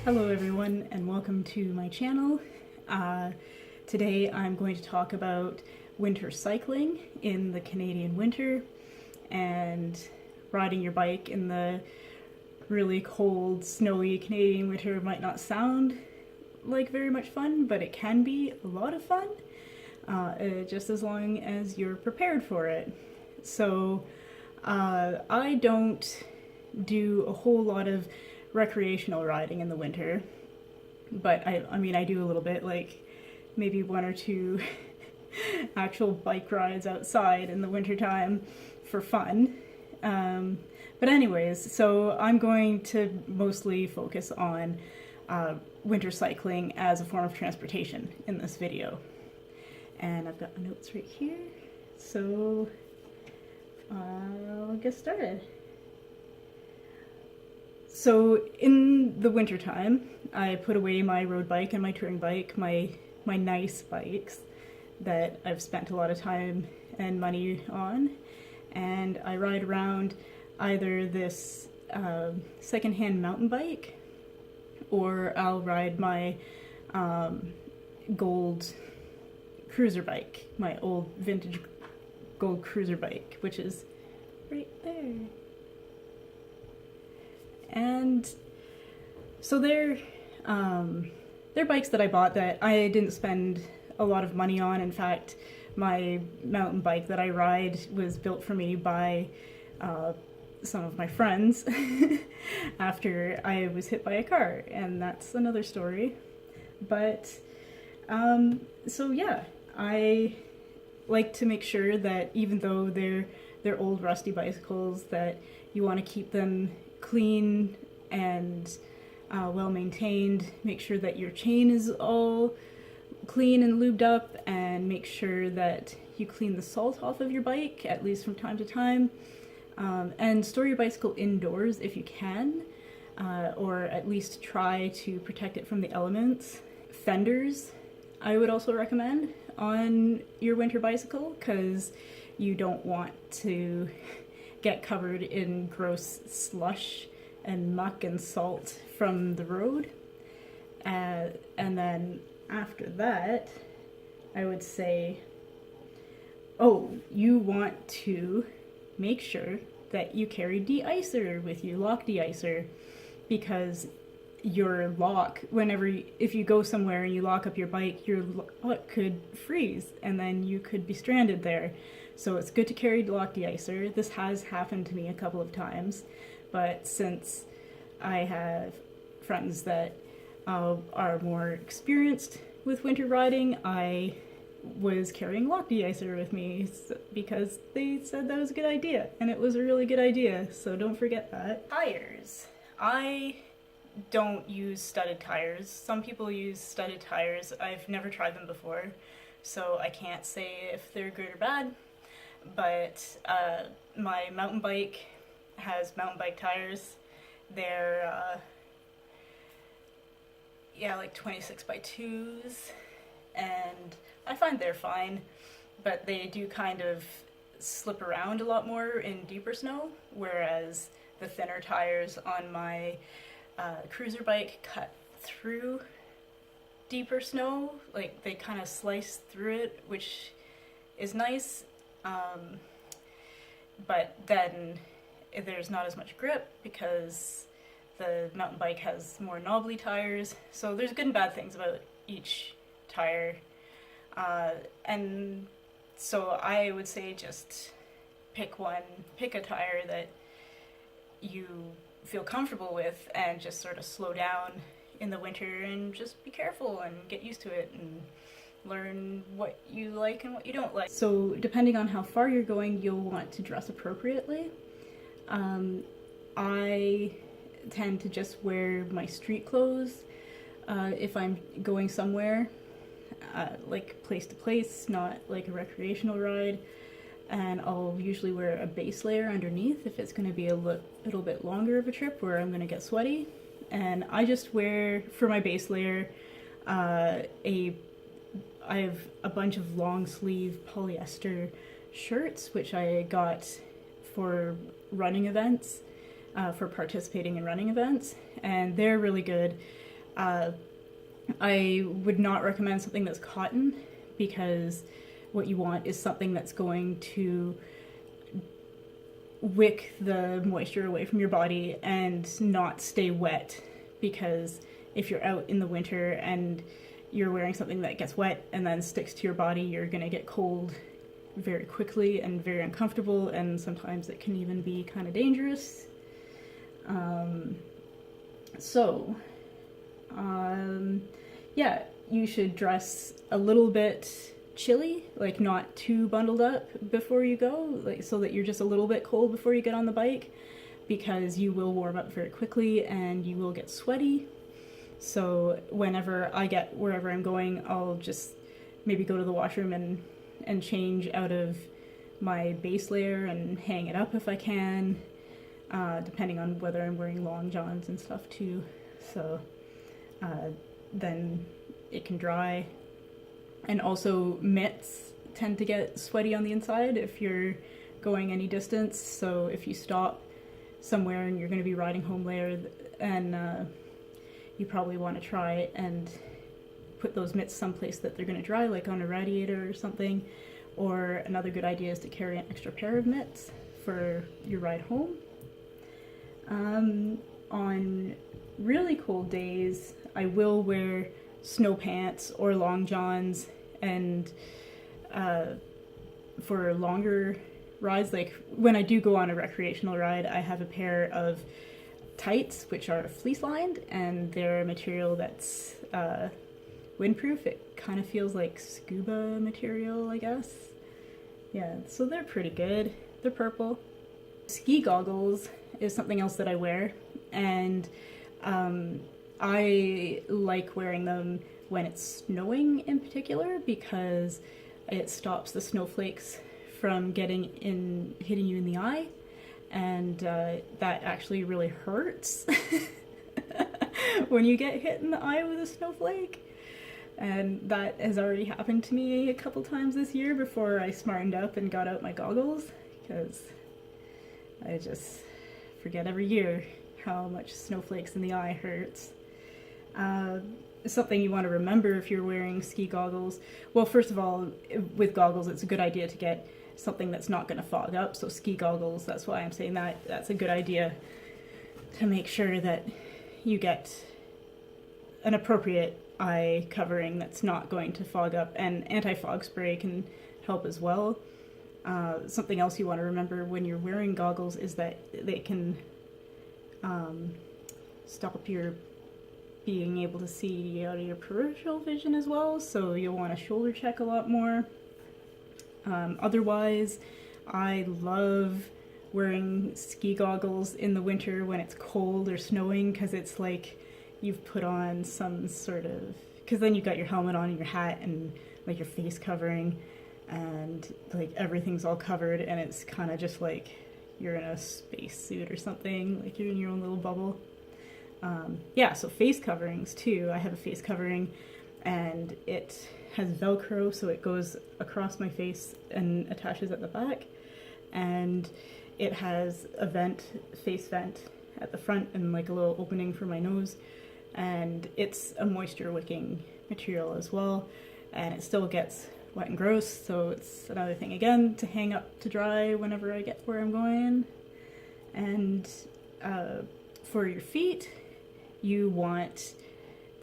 Hello everyone and welcome to my channel. Today I'm going to talk about winter cycling in the Canadian winter, and riding your bike in the really cold, snowy Canadian winter might not sound like very much fun, but it can be a lot of fun, just as long as you're prepared for it. So I don't do a whole lot of recreational riding in the winter, but I mean I do a little bit, like maybe one or two actual bike rides outside in the wintertime for fun. But anyways, so I'm going to mostly focus on winter cycling as a form of transportation in this video. And I've got my notes right here, so I'll get started. So in the wintertime, I put away my road bike and my touring bike, my nice bikes that I've spent a lot of time and money on, and I ride around either this secondhand mountain bike, or I'll ride my gold cruiser bike, my old vintage gold cruiser bike, which is right there. And so they're bikes that I bought that I didn't spend a lot of money on. In fact, my mountain bike that I ride was built for me by some of my friends after I was hit by a car, and that's another story. But so yeah, I like to make sure that even though they're old rusty bicycles, that you want to keep them clean and well maintained. Make sure that your chain is all clean and lubed up, and make sure that you clean the salt off of your bike at least from time to time, and store your bicycle indoors if you can, or at least try to protect it from the elements. Fenders I would also recommend on your winter bicycle, because you don't want to get covered in gross slush and muck and salt from the road. And then after that, I would say, you want to make sure that you carry de-icer with you, lock de-icer, because your lock, if you go somewhere and you lock up your bike, your lock could freeze and then you could be stranded there. So it's good to carry lock de-icer. This has happened to me a couple of times, but since I have friends that are more experienced with winter riding, I was carrying lock de-icer with me because they said that was a good idea, and it was a really good idea, so don't forget that. Tires. I don't use studded tires. Some people use studded tires. I've never tried them before, so I can't say if they're good or bad. But my mountain bike has mountain bike tires. They're like 26x2s, and I find they're fine, but they do kind of slip around a lot more in deeper snow, whereas the thinner tires on my cruiser bike cut through deeper snow. Like, they kind of slice through it, which is nice. But then there's not as much grip because the mountain bike has more knobbly tires. So there's good and bad things about each tire. And so I would say just pick a tire that you feel comfortable with, and just sort of slow down in the winter and just be careful and get used to it and learn what you like and what you don't like. So depending on how far you're going, you'll want to dress appropriately. I tend to just wear my street clothes if I'm going somewhere, like place to place, not like a recreational ride. And I'll usually wear a base layer underneath if it's going to be a little bit longer of a trip where I'm going to get sweaty. And I just wear, for my base layer, I have a bunch of long sleeve polyester shirts, which I got for running events, for participating in running events, and they're really good. I would not recommend something that's cotton, because what you want is something that's going to wick the moisture away from your body and not stay wet, because if you're out in the winter and you're wearing something that gets wet and then sticks to your body, you're going to get cold very quickly and very uncomfortable, and sometimes it can even be kind of dangerous. Yeah, you should dress a little bit chilly, like not too bundled up before you go, like so that you're just a little bit cold before you get on the bike, because you will warm up very quickly and you will get sweaty. So whenever I get wherever I'm going, I'll just maybe go to the washroom and change out of my base layer and hang it up if I can, depending on whether I'm wearing long johns and stuff too. So then it can dry. And also mitts tend to get sweaty on the inside if you're going any distance. So if you stop somewhere and you're going to be riding home later, and you probably want to try and put those mitts someplace that they're going to dry, like on a radiator or something. Or another good idea is to carry an extra pair of mitts for your ride home. On really cold days, I will wear snow pants or long johns, and for longer rides, like when I do go on a recreational ride, I have a pair of tights which are fleece lined, and they're a material that's windproof. It kind of feels like scuba material, I guess. Yeah, so they're pretty good. They're purple. Ski goggles is something else that I wear, and I like wearing them when it's snowing in particular, because it stops the snowflakes from hitting you in the eye, and that actually really hurts when you get hit in the eye with a snowflake. And that has already happened to me a couple times this year before I smartened up and got out my goggles, because I just forget every year how much snowflakes in the eye hurts. Something you want to remember if you're wearing ski goggles. Well, first of all, with goggles, it's a good idea to get something that's not going to fog up. So ski goggles, that's why I'm saying that. That's a good idea to make sure that you get an appropriate eye covering that's not going to fog up, and anti-fog spray can help as well. Something else you want to remember when you're wearing goggles is that they can stop your being able to see out of your peripheral vision as well, so you'll want to shoulder check a lot more. Otherwise, I love wearing ski goggles in the winter when it's cold or snowing, because it's like you've put on some sort of, because then you've got your helmet on and your hat and like your face covering, and like everything's all covered, and it's kind of just like you're in a space suit or something, like you're in your own little bubble. Yeah, so face coverings too. I have a face covering, and it has Velcro, so it goes across my face and attaches at the back, and it has a face vent at the front, and like a little opening for my nose, and it's a moisture wicking material as well, and it still gets wet and gross, so it's another thing again to hang up to dry whenever I get where I'm going. And for your feet, you want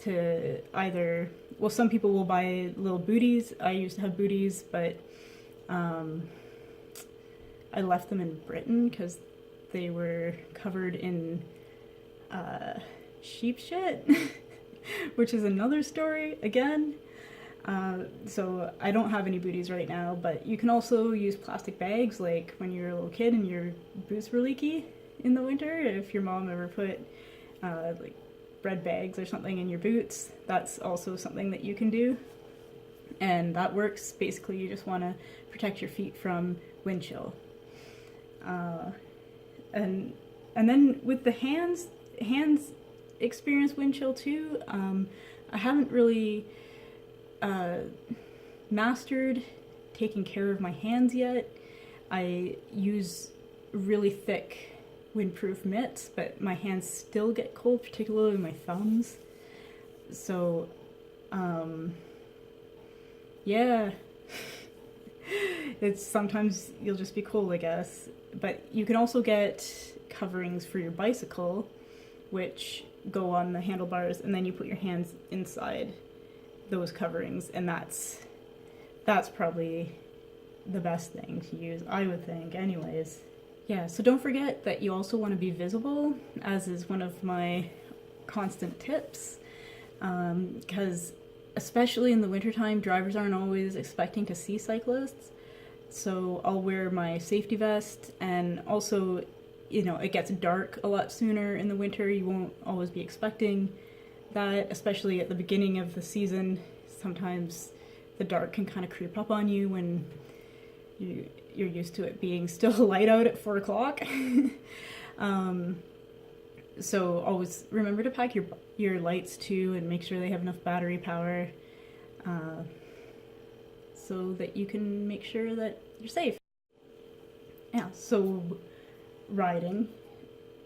to either, well, some people will buy little booties. I used to have booties, but I left them in Britain because they were covered in sheep shit, which is another story again. So I don't have any booties right now, but you can also use plastic bags, like when you're a little kid and your boots were leaky in the winter. If your mom ever put like bread bags or something in your boots, that's also something that you can do, and that works. Basically, you just want to protect your feet from wind chill. And then with the hands experience wind chill too. I haven't really mastered taking care of my hands yet. I use really thick windproof mitts, but my hands still get cold, particularly my thumbs. So, yeah. It's sometimes you'll just be cold, I guess. But you can also get coverings for your bicycle, which go on the handlebars, and then you put your hands inside those coverings, and that's probably the best thing to use, I would think, anyways. Yeah, so don't forget that you also want to be visible, as is one of my constant tips, because especially in the wintertime, drivers aren't always expecting to see cyclists. So I'll wear my safety vest, and also, you know, it gets dark a lot sooner in the winter. You won't always be expecting that, especially at the beginning of the season. Sometimes the dark can kind of creep up on you when you're used to it being still light out at 4 o'clock. So always remember to pack your lights too, and make sure they have enough battery power, so that you can make sure that you're safe. Yeah, so riding,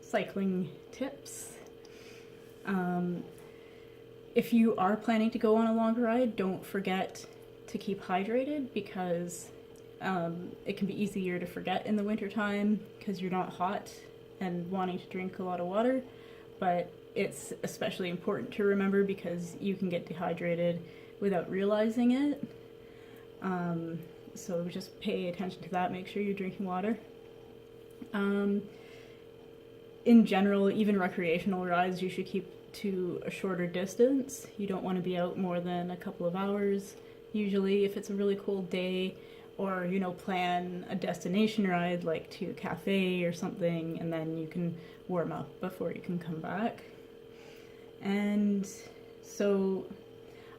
cycling tips. If you are planning to go on a long ride, don't forget to keep hydrated, because it can be easier to forget in the wintertime because you're not hot and wanting to drink a lot of water, but it's especially important to remember because you can get dehydrated without realizing it. So just pay attention to that, make sure you're drinking water. In general, even recreational rides, you should keep to a shorter distance. You don't want to be out more than a couple of hours, usually, if it's a really cold day, or, you know, plan a destination ride like to a cafe or something, and then you can warm up before you can come back. And so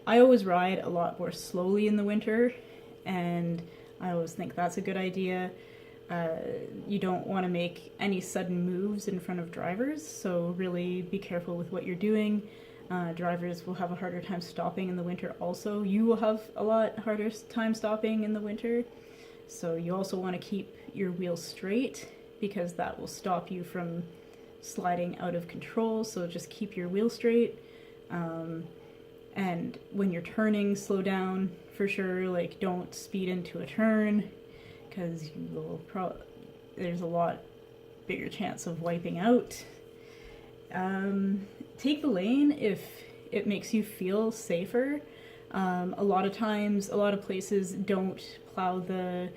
I always ride a lot more slowly in the winter, and I always think that's a good idea. You don't want to make any sudden moves in front of drivers, so really be careful with what you're doing. Drivers will have a harder time stopping in the winter also. You will have a lot harder time stopping in the winter, so you also want to keep your wheels straight, because that will stop you from sliding out of control. So just keep your wheels straight, and when you're turning, slow down for sure. Like, don't speed into a turn, because you will there's a lot bigger chance of wiping out. Take the lane if it makes you feel safer. A lot of times, a lot of places don't plow the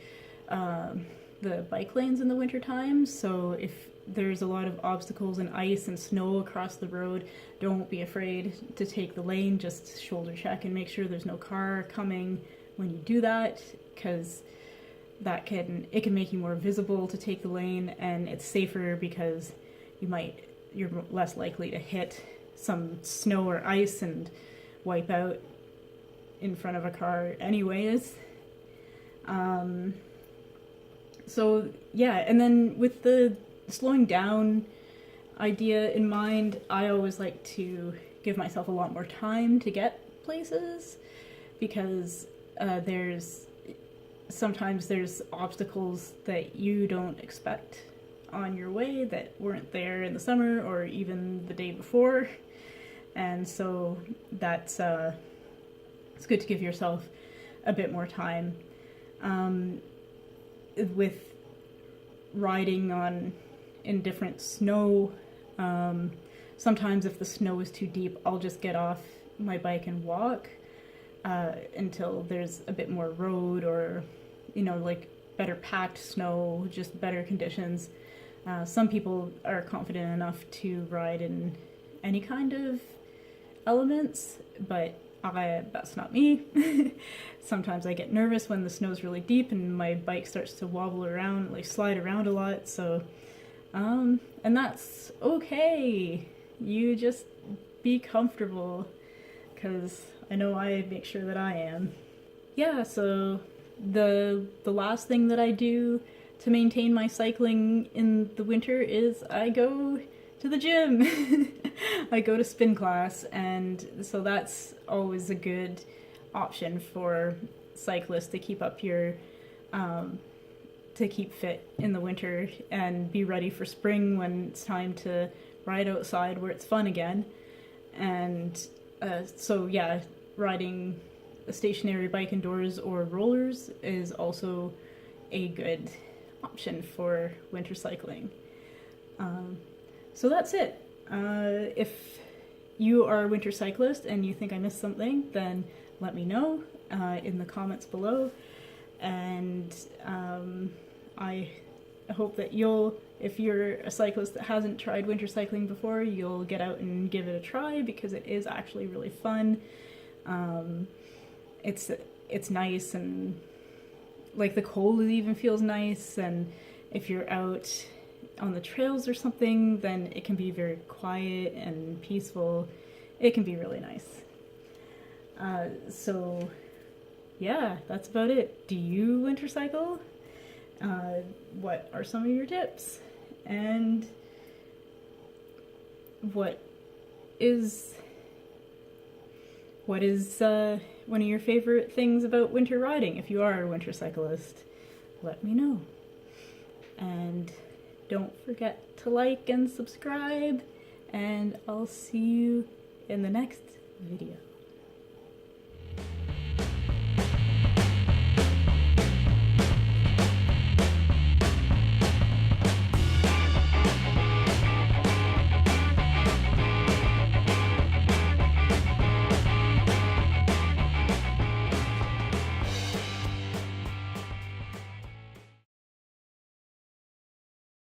bike lanes in the winter time, so if there's a lot of obstacles and ice and snow across the road, don't be afraid to take the lane. Just shoulder check and make sure there's no car coming when you do that, because it can make you more visible to take the lane, and it's safer because you're less likely to hit some snow or ice and wipe out in front of a car anyways. So yeah, and then with the slowing down idea in mind, I always like to give myself a lot more time to get places, because sometimes there's obstacles that you don't expect on your way that weren't there in the summer or even the day before, and so that's it's good to give yourself a bit more time. With riding in different snow, sometimes if the snow is too deep, I'll just get off my bike and walk until there's a bit more road, or, you know, like better packed snow, just better conditions. Some people are confident enough to ride in any kind of elements, but that's not me. Sometimes I get nervous when the snow's really deep and my bike starts to wobble around, like slide around a lot, so and that's okay. You just be comfortable, because I know I make sure that I am. Yeah, so the last thing that I do to maintain my cycling in the winter is I go to the gym. I go to spin class, and so that's always a good option for cyclists to keep up to keep fit in the winter and be ready for spring when it's time to ride outside where it's fun again. And So yeah, riding a stationary bike indoors or rollers is also a good option for winter cycling. So that's it. If you are a winter cyclist and you think I missed something, then let me know in the comments below. And I hope that if you're a cyclist that hasn't tried winter cycling before, you'll get out and give it a try, because it is actually really fun. It's nice, and like the cold even feels nice, and if you're out on the trails or something, then it can be very quiet and peaceful. It can be really nice. So yeah, that's about it. Do you winter cycle? What are some of your tips? And what is one of your favorite things about winter riding? If you are a winter cyclist, let me know. And don't forget to like and subscribe, and I'll see you in the next video.